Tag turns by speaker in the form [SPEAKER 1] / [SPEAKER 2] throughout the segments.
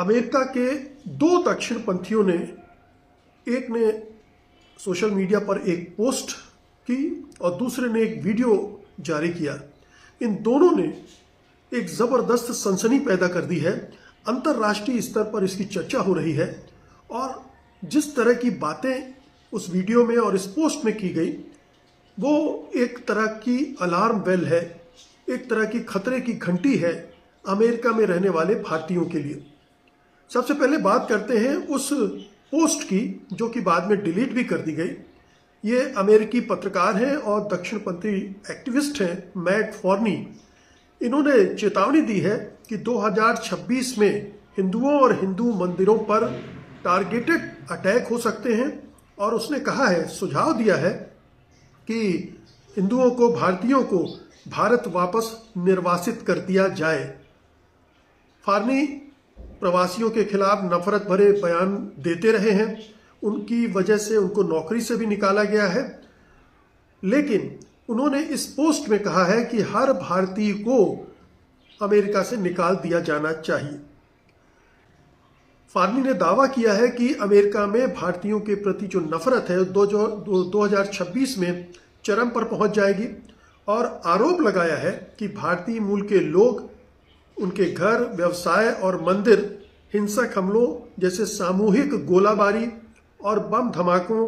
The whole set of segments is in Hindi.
[SPEAKER 1] अमेरिका के दो दक्षिणपंथियों ने, एक ने सोशल मीडिया पर एक पोस्ट की और दूसरे ने एक वीडियो जारी किया। इन दोनों ने एक ज़बरदस्त सनसनी पैदा कर दी है। अंतर्राष्ट्रीय स्तर पर इसकी चर्चा हो रही है और जिस तरह की बातें उस वीडियो में और इस पोस्ट में की गई वो एक तरह की अलार्म बेल है, एक तरह की खतरे की घंटी है अमेरिका में रहने वाले भारतीयों के लिए। सबसे पहले बात करते हैं उस पोस्ट की जो कि बाद में डिलीट भी कर दी गई। ये अमेरिकी पत्रकार हैं और दक्षिणपंथी एक्टिविस्ट हैं मैट फॉर्नी। इन्होंने चेतावनी दी है कि 2026 में हिंदुओं और हिंदू मंदिरों पर टारगेटेड अटैक हो सकते हैं और उसने कहा है, सुझाव दिया है कि हिंदुओं को, भारतीयों को भारत वापस निर्वासित कर दिया जाए। फार्नी प्रवासियों के खिलाफ नफरत भरे बयान देते रहे हैं, उनकी वजह से उनको नौकरी से भी निकाला गया है। लेकिन उन्होंने इस पोस्ट में कहा है कि हर भारतीय को अमेरिका से निकाल दिया जाना चाहिए। फार्नी ने दावा किया है कि अमेरिका में भारतीयों के प्रति जो नफरत है 2026 में चरम पर पहुंच जाएगी और आरोप लगाया है कि भारतीय मूल के लोग, उनके घर, व्यवसाय और मंदिर हिंसक हमलों जैसे सामूहिक गोलाबारी और बम धमाकों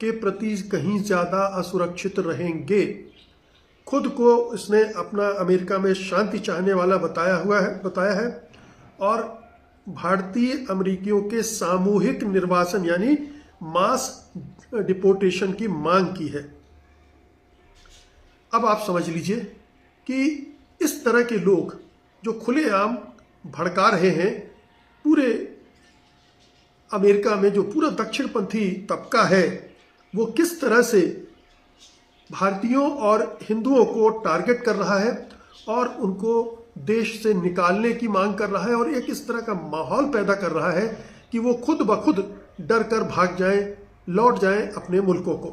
[SPEAKER 1] के प्रति कहीं ज़्यादा असुरक्षित रहेंगे। खुद को इसने अपना अमेरिका में शांति चाहने वाला बताया है और भारतीय अमेरिकियों के सामूहिक निर्वासन यानी मास डिपोर्टेशन की मांग की है। अब आप समझ लीजिए कि इस तरह के लोग जो खुलेआम भड़का रहे हैं, पूरे अमेरिका में जो पूरा दक्षिणपंथी तबका है वो किस तरह से भारतीयों और हिंदुओं को टारगेट कर रहा है और उनको देश से निकालने की मांग कर रहा है और एक इस तरह का माहौल पैदा कर रहा है कि वो खुद ब खुद डर कर भाग जाएं, लौट जाएं अपने मुल्कों को।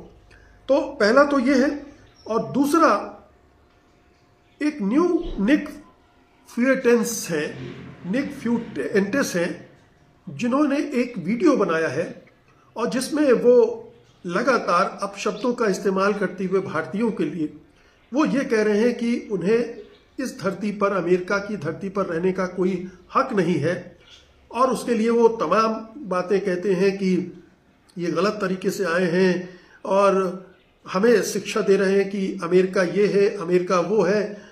[SPEAKER 1] तो पहला तो ये है। और दूसरा, एक निक फ्यूएंटेस हैं जिन्होंने एक वीडियो बनाया है और जिसमें वो लगातार अपशब्दों का इस्तेमाल करते हुए भारतीयों के लिए वो ये कह रहे हैं कि उन्हें इस धरती पर, अमेरिका की धरती पर रहने का कोई हक नहीं है और उसके लिए वो तमाम बातें कहते हैं कि ये गलत तरीके से आए हैं और हमें शिक्षा दे रहे हैं कि अमेरिका ये है, अमेरिका वो है,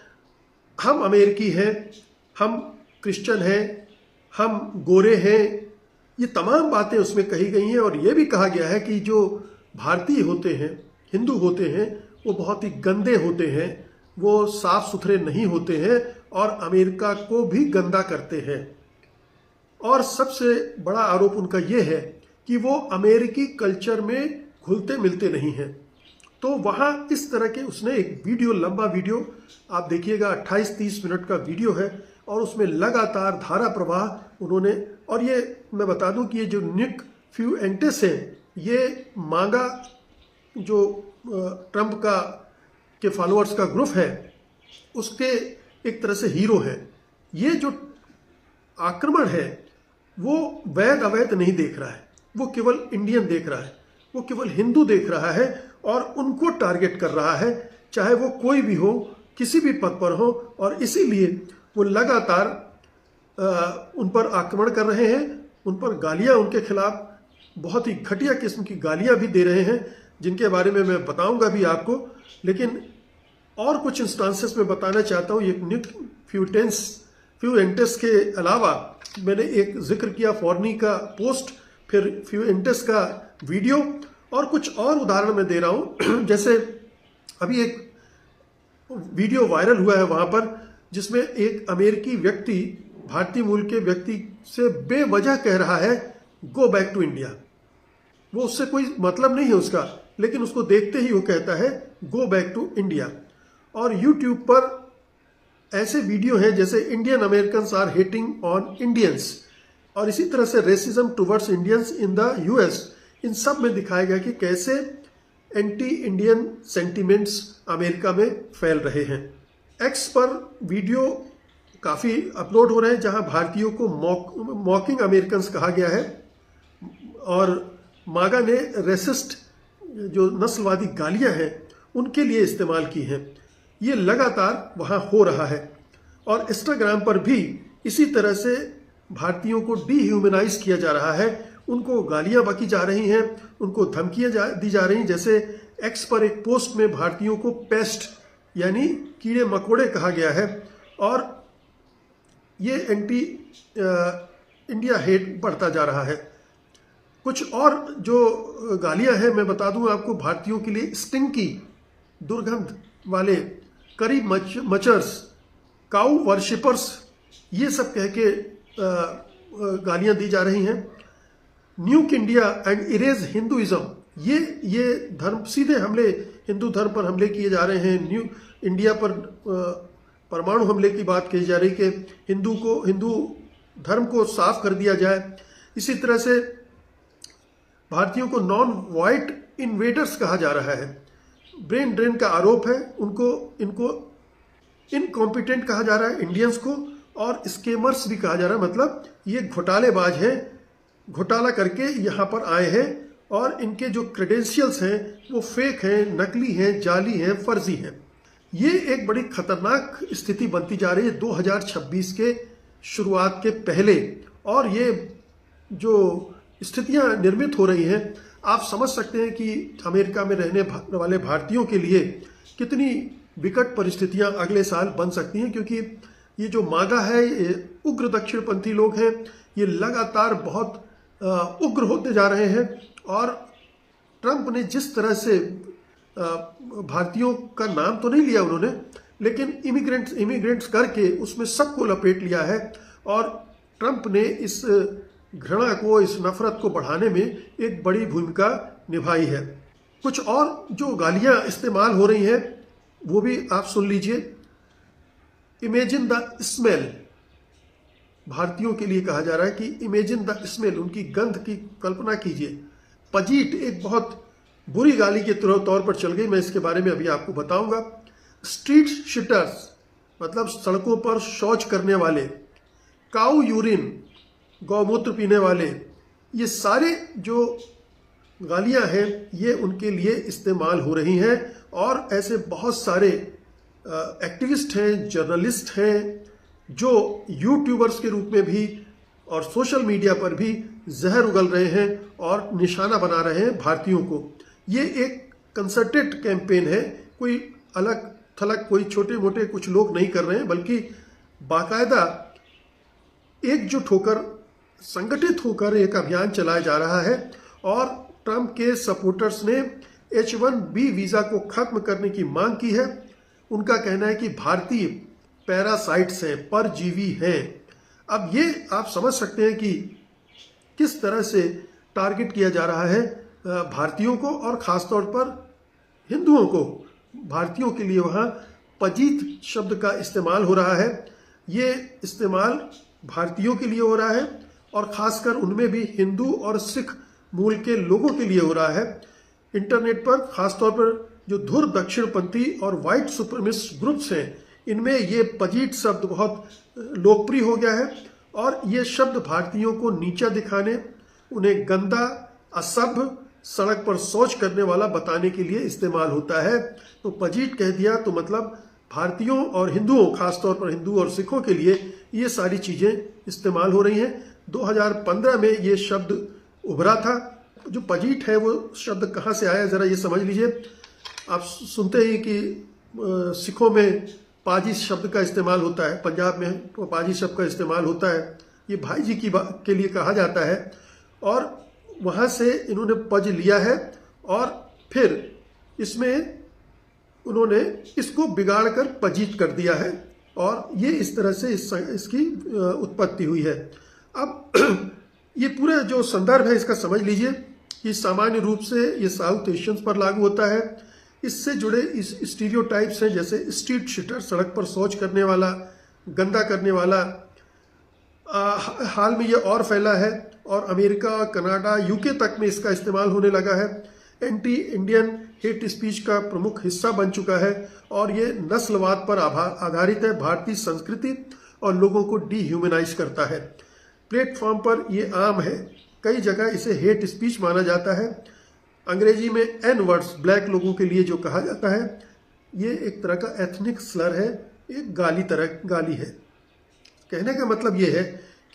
[SPEAKER 1] हम अमेरिकी हैं, हम क्रिश्चियन हैं, हम गोरे हैं। ये तमाम बातें उसमें कही गई हैं और ये भी कहा गया है कि जो भारतीय होते हैं, हिंदू होते हैं, वो बहुत ही गंदे होते हैं, वो साफ सुथरे नहीं होते हैं और अमेरिका को भी गंदा करते हैं। और सबसे बड़ा आरोप उनका ये है कि वो अमेरिकी कल्चर में घुलते मिलते नहीं हैं। तो वहाँ इस तरह के उसने एक वीडियो, लंबा वीडियो आप देखिएगा, 28-30 मिनट का वीडियो है और उसमें लगातार धारा प्रवाह उन्होंने, और ये मैं बता दूं कि ये जो निक फ्यूएंटेस है ये मांगा जो ट्रंप के फॉलोअर्स का ग्रुप है उसके एक तरह से हीरो है। ये जो आक्रमण है वो वैध अवैध नहीं देख रहा है, वो केवल इंडियन देख रहा है, वो केवल हिंदू देख रहा है और उनको टारगेट कर रहा है, चाहे वो कोई भी हो, किसी भी पद पर हो। और इसीलिए वो लगातार उन पर आक्रमण कर रहे हैं, उन पर गालियां, उनके खिलाफ बहुत ही घटिया किस्म की गालियां भी दे रहे हैं जिनके बारे में मैं बताऊंगा भी आपको। लेकिन और कुछ इंस्टांसेस में बताना चाहता हूँ। ये निक फ्यूएंटेस के अलावा मैंने एक जिक्र किया फॉर्नी का पोस्ट, फिर फ्यूएंटेस का वीडियो और कुछ और उदाहरण मैं दे रहा हूँ। जैसे अभी एक वीडियो वायरल हुआ है वहाँ पर जिसमें एक अमेरिकी व्यक्ति भारतीय मूल के व्यक्ति से बेवजह कह रहा है गो बैक टू इंडिया। वो उससे कोई मतलब नहीं है उसका, लेकिन उसको देखते ही वो कहता है गो बैक टू इंडिया। और यूट्यूब पर ऐसे वीडियो हैं जैसे Indian Americans are hating on Indians, और इसी तरह से racism towards Indians in the US. इन सब में दिखाया गया कि कैसे एंटी इंडियन सेंटिमेंट्स अमेरिका में फैल रहे हैं। एक्स पर वीडियो काफ़ी अपलोड हो रहे हैं जहां भारतीयों को मॉकिंग अमेरिकन्स कहा गया है और मागा ने रेसिस्ट जो नस्लवादी गालियां हैं उनके लिए इस्तेमाल की हैं। ये लगातार वहां हो रहा है और इंस्टाग्राम पर भी इसी तरह से भारतीयों को डीह्यूमनाइज किया जा रहा है, उनको गालियां बकी जा रही हैं, उनको धमकियां दी जा रही हैं। जैसे एक्स पर एक पोस्ट में भारतीयों को पेस्ट यानी कीड़े मकोड़े कहा गया है और ये एंटी इंडिया हेट बढ़ता जा रहा है। कुछ और जो गालियां हैं मैं बता दूं आपको, भारतीयों के लिए स्टिंकी, दुर्गंध वाले, करी मचर्स, काउ वर्शिपर्स, ये सब कह के गालियां दी जा रही हैं। न्यूक इंडिया एंड इरेज हिंदुइज्म, ये धर्म सीधे हमले, हिंदू धर्म पर हमले किए जा रहे हैं। न्यू इंडिया पर परमाणु हमले की बात कही जा रही कि हिंदू धर्म को साफ कर दिया जाए। इसी तरह से भारतीयों को नॉन वाइट इन्वेडर्स कहा जा रहा है। ब्रेन ड्रेन का आरोप है, इनको इनकॉम्पिटेंट कहा जा रहा है इंडियंस को, और स्केमर्स भी कहा जा रहा है, मतलब ये घोटालेबाज हैं, घोटाला करके यहाँ पर आए हैं और इनके जो क्रेडेंशियल्स हैं वो फेक हैं, नकली हैं, जाली हैं, फर्जी हैं। ये एक बड़ी खतरनाक स्थिति बनती जा रही है 2026 के शुरुआत के पहले, और ये जो स्थितियां निर्मित हो रही हैं आप समझ सकते हैं कि अमेरिका में रहने वाले भारतीयों के लिए कितनी विकट परिस्थितियां अगले साल बन सकती हैं, क्योंकि ये जो मागा है, ये उग्र दक्षिणपंथी लोग हैं, ये लगातार बहुत उग्र होते जा रहे हैं। और ट्रंप ने जिस तरह से भारतीयों का नाम तो नहीं लिया उन्होंने, लेकिन इमिग्रेंट्स करके उसमें सबको लपेट लिया है, और ट्रंप ने इस घृणा को, इस नफरत को बढ़ाने में एक बड़ी भूमिका निभाई है। कुछ और जो गालियां इस्तेमाल हो रही हैं वो भी आप सुन लीजिए। इमेजिन द स्मेल, भारतीयों के लिए कहा जा रहा है कि इमेजिन द स्मेल, उनकी गंध की कल्पना कीजिए। पजीट एक बहुत बुरी गाली के तौर पर चल गई, मैं इसके बारे में अभी आपको बताऊंगा। स्ट्रीट शिटर्स मतलब सड़कों पर शौच करने वाले, काऊ यूरिन गौमूत्र पीने वाले, ये सारे जो गालियां हैं ये उनके लिए इस्तेमाल हो रही हैं। और ऐसे बहुत सारे एक्टिविस्ट हैं, जर्नलिस्ट हैं, जो यूट्यूबर्स के रूप में भी और सोशल मीडिया पर भी जहर उगल रहे हैं और निशाना बना रहे हैं भारतीयों को। ये एक कंसर्टेड कैंपेन है, कोई अलग थलग कोई छोटे मोटे कुछ लोग नहीं कर रहे हैं, बल्कि बाकायदा एकजुट होकर, संगठित होकर एक अभियान चलाया जा रहा है। और ट्रंप के सपोर्टर्स ने H1B वीजा को खत्म करने की मांग की है। उनका कहना है कि भारतीय पैरासाइट्स हैं, परजीवी हैं। अब ये आप समझ सकते हैं कि किस तरह से टारगेट किया जा रहा है भारतीयों को, और खासतौर पर हिंदुओं को। भारतीयों के लिए वहाँ पजीत शब्द का इस्तेमाल हो रहा है। ये इस्तेमाल भारतीयों के लिए हो रहा है और खासकर उनमें भी हिंदू और सिख मूल के लोगों के लिए हो रहा है। इंटरनेट पर खासतौर पर जो धुर दक्षिणपंथी और वाइट सुप्रीमिस्ट ग्रुप्स हैं, इनमें ये पजीट शब्द बहुत लोकप्रिय हो गया है। और ये शब्द भारतीयों को नीचा दिखाने, उन्हें गंदा, असभ्य, सड़क पर शौच करने वाला बताने के लिए इस्तेमाल होता है। तो पजीट कह दिया तो मतलब भारतीयों और हिंदुओं, खासतौर पर हिंदू और सिखों के लिए ये सारी चीज़ें इस्तेमाल हो रही हैं। 2015 में ये शब्द उभरा था। जो पजीट है वो शब्द कहाँ से आया, ज़रा ये समझ लीजिए। आप सुनते ही कि सिखों में पाजी शब्द का इस्तेमाल होता है, पंजाब में पाजी शब्द का इस्तेमाल होता है, ये भाई जी के लिए कहा जाता है। और वहाँ से इन्होंने पज लिया है और फिर इसमें उन्होंने इसको बिगाड़ कर पजीत कर दिया है, और ये इस तरह से इसकी उत्पत्ति हुई है। अब ये पूरा जो संदर्भ है इसका समझ लीजिए कि सामान्य रूप से ये साउथ एशियंस पर लागू होता है। इससे जुड़े इस स्टीरियोटाइप्स हैं, जैसे स्ट्रीट शिटर, सड़क पर शौच करने वाला, गंदा करने वाला। हाल में ये और फैला है और अमेरिका, कनाडा, यूके तक में इसका इस्तेमाल होने लगा है। एंटी इंडियन हेट स्पीच का प्रमुख हिस्सा बन चुका है और ये नस्लवाद पर आधारित है। भारतीय संस्कृति और लोगों को डीह्यूमनाइज करता है। प्लेटफॉर्म पर ये आम है, कई जगह इसे हेट स्पीच माना जाता है। अंग्रेजी में एन वर्ड्स ब्लैक लोगों के लिए जो कहा जाता है, ये एक तरह का एथनिक स्लर है, एक गाली है। कहने का मतलब ये है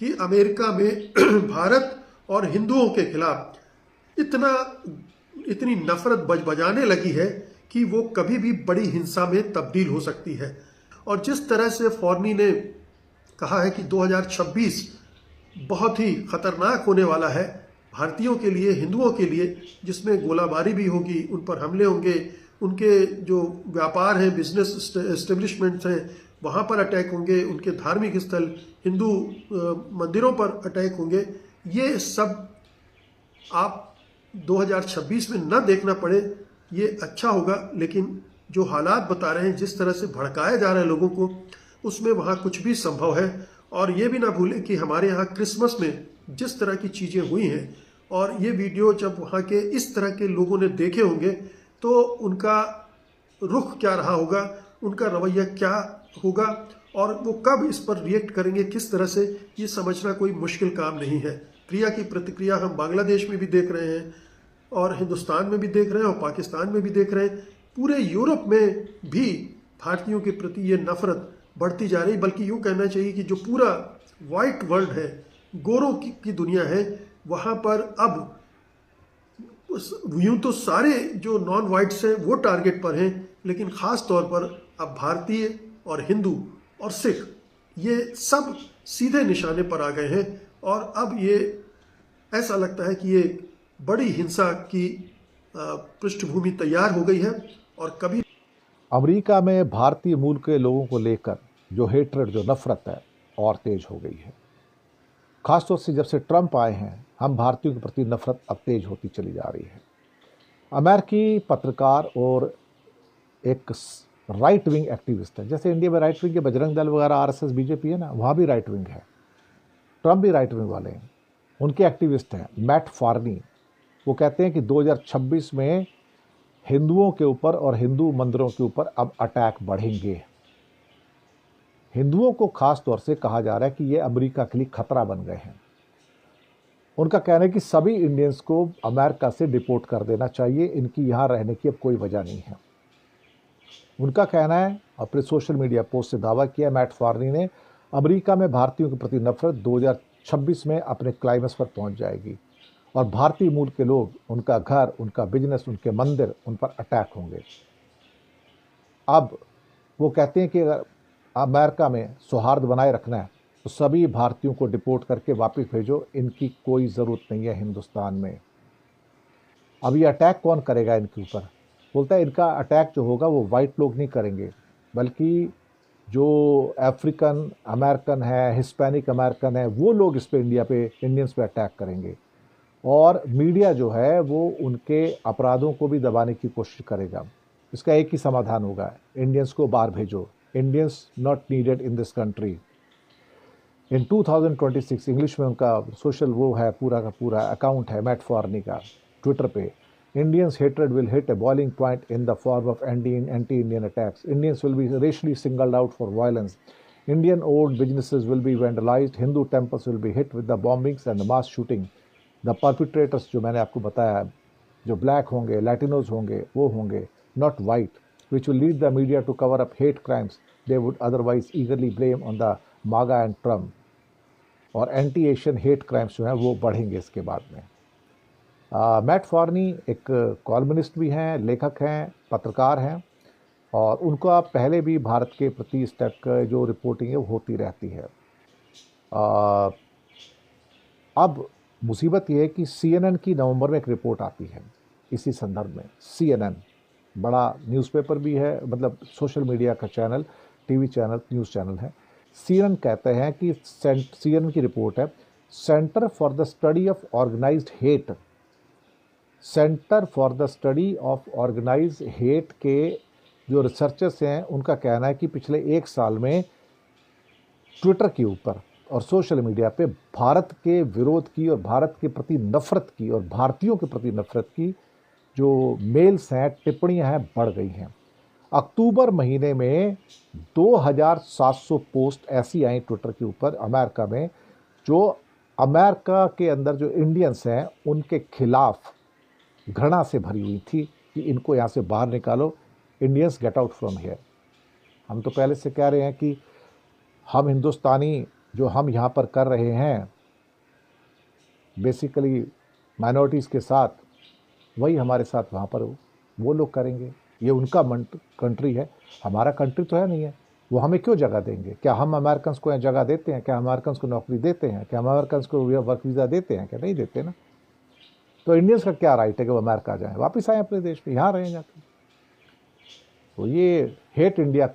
[SPEAKER 1] कि अमेरिका में भारत और हिंदुओं के खिलाफ इतनी नफरत बजाने लगी है कि वो कभी भी बड़ी हिंसा में तब्दील हो सकती है। और जिस तरह से फॉर्नी ने कहा है कि 2026 बहुत ही खतरनाक होने वाला है भारतीयों के लिए, हिंदुओं के लिए, जिसमें गोलाबारी भी होगी, उन पर हमले होंगे, उनके जो व्यापार हैं, बिजनेस एस्टेब्लिशमेंट्स हैं, वहाँ पर अटैक होंगे, उनके धार्मिक स्थल, हिंदू मंदिरों पर अटैक होंगे। ये सब आप 2026 में न देखना पड़े, ये अच्छा होगा। लेकिन जो हालात बता रहे हैं, जिस तरह से भड़काया जा रहा है लोगों को, उसमें वहाँ कुछ भी संभव है। और ये भी ना भूलें कि हमारे यहाँ क्रिसमस में जिस तरह की चीज़ें हुई हैं, और ये वीडियो जब वहाँ के इस तरह के लोगों ने देखे होंगे तो उनका रुख क्या रहा होगा, उनका रवैया क्या होगा, और वो कब इस पर रिएक्ट करेंगे, किस तरह से, ये समझना कोई मुश्किल काम नहीं है। प्रिया की प्रतिक्रिया हम बांग्लादेश में भी देख रहे हैं, और हिंदुस्तान में भी देख रहे हैं, और पाकिस्तान में भी देख रहे हैं। पूरे यूरोप में भी भारतीयों के प्रति ये नफरत बढ़ती जा रही। बल्कि यूँ कहना चाहिए कि जो पूरा वाइट वर्ल्ड है, गोरों की दुनिया है, वहाँ पर अब यूँ तो सारे जो नॉन वाइट्स हैं वो टारगेट पर हैं, लेकिन ख़ास तौर पर अब भारतीय और हिंदू और सिख, ये सब सीधे निशाने पर आ गए हैं। और अब ये ऐसा लगता है कि ये बड़ी हिंसा की पृष्ठभूमि तैयार हो गई है। और कभी
[SPEAKER 2] अमेरिका में भारतीय मूल के लोगों को लेकर जो हेट्रेड, जो नफरत है, और तेज हो गई है। खासतौर से जब से ट्रंप आए हैं, हम भारतीयों के प्रति नफरत अब तेज होती चली जा रही है। अमेरिकी पत्रकार और एक राइट विंग एक्टिविस्ट है, जैसे इंडिया में राइट विंग के बजरंग दल वगैरह, आरएसएस, बीजेपी है ना, वहाँ भी राइट विंग है। ट्रंप भी राइट विंग वाले हैं। उनके एक्टिविस्ट हैं मैट फॉर्नी। वो कहते हैं कि 2026 में हिंदुओं के ऊपर और हिंदू मंदिरों के ऊपर अब अटैक बढ़ेंगे। हिंदुओं को खास तौर से कहा जा रहा है कि ये अमेरिका के लिए खतरा बन गए हैं। उनका कहना है कि सभी इंडियंस को अमेरिका से डिपोर्ट कर देना चाहिए, इनकी यहाँ रहने की अब कोई वजह नहीं है। उनका कहना है, अपने सोशल मीडिया पोस्ट से दावा किया मैट फॉर्नी ने, अमेरिका में भारतीयों के प्रति नफरत 2026 में अपने क्लाइमेक्स पर पहुंच जाएगी और भारतीय मूल के लोग, उनका घर, उनका बिजनेस, उनके मंदिर, उन पर अटैक होंगे। अब वो कहते हैं कि अगर अमेरिका में सौहार्द बनाए रखना है तो सभी भारतीयों को डिपोर्ट करके वापस भेजो, इनकी कोई ज़रूरत नहीं है हिंदुस्तान में। अब ये अटैक कौन करेगा इनके ऊपर? बोलता है इनका अटैक जो होगा वो वाइट लोग नहीं करेंगे, बल्कि जो अफ्रीकन अमेरिकन है, हिस्पैनिक अमेरिकन है, वो लोग इस पे इंडियंस पे अटैक करेंगे। और मीडिया जो है वो उनके अपराधों को भी दबाने की कोशिश करेगा। इसका एक ही समाधान होगा, इंडियंस को बाहर भेजो। Indians not needed in this country. In 2026 English में उनका सोशल वो है, पूरा का पूरा अकाउंट है मैट फॉर्नी का ट्विटर पे। Indians' hatred will hit a boiling point in the form of anti-Indian attacks. Indians will be racially singled out for violence. Indian-owned businesses will be vandalized. Hindu temples will be hit with the bombings and the mass shooting. The perpetrators, जो मैंने आपको बताया, जो black होंगे, Latinos होंगे, वो होंगे, not white, which will lead the media to cover up hate crimes they would otherwise eagerly blame on the MAGA and Trump. और anti-Asian hate crimes जो हैं वो बढ़ेंगे इसके बाद में। मैट फॉर्नी एक कॉलमनिस्ट भी हैं, लेखक हैं, पत्रकार हैं, और उनका पहले भी भारत के प्रति इस टाइप का जो रिपोर्टिंग है वो होती रहती है। अब मुसीबत ये है कि CNN की नवंबर में एक रिपोर्ट आती है इसी संदर्भ में। CNN बड़ा न्यूज़पेपर भी है, मतलब सोशल मीडिया का channel, TV channel, news channel है। CNN कहते हैं कि CNN की रिपोर्ट है, centre for the study of organised hate, centre for the study of organise hate के जो रिसर्चर्स हैं उनका कहना है कि पिछले एक साल में ट्विटर के ऊपर और सोशल मीडिया पे भारत के विरोध की और भारत के प्रति नफरत की और भारतीयों के प्रति नफरत की जो मेल्स हैं, टिप्पणियां हैं, बढ़ गई हैं। अक्टूबर महीने में 2700 पोस्ट ऐसी आई ट्विटर के ऊपर अमेरिका में, जो अमेरिका के अंदर जो इंडियंस हैं उनके खिलाफ घृणा से भरी हुई थी कि इनको यहाँ से बाहर निकालो, Indians get out from here. हम तो पहले से कह रहे हैं कि हम हिंदुस्तानी जो हम यहाँ पर कर रहे हैं बेसिकली माइनॉरिटीज़ के साथ, वही हमारे साथ वहाँ पर वो लोग करेंगे। ये उनका कंट्री है, हमारा कंट्री तो है नहीं है। वो हमें क्यों जगह देंगे? क्या हम अमेरिकन्स को यहाँ जगह देते हैं? क्या अमेरिकन्स को नौकरी देते हैं? क्या अमेरिकन्स को वर्क वीज़ा देते हैं? क्या नहीं देते ना। तो इंडियंस का क्या राइट है कि वो अमेरिका जाएं? वापस आए अपने देश में, यहाँ रहें जाकर। तो ये हेट इंडिया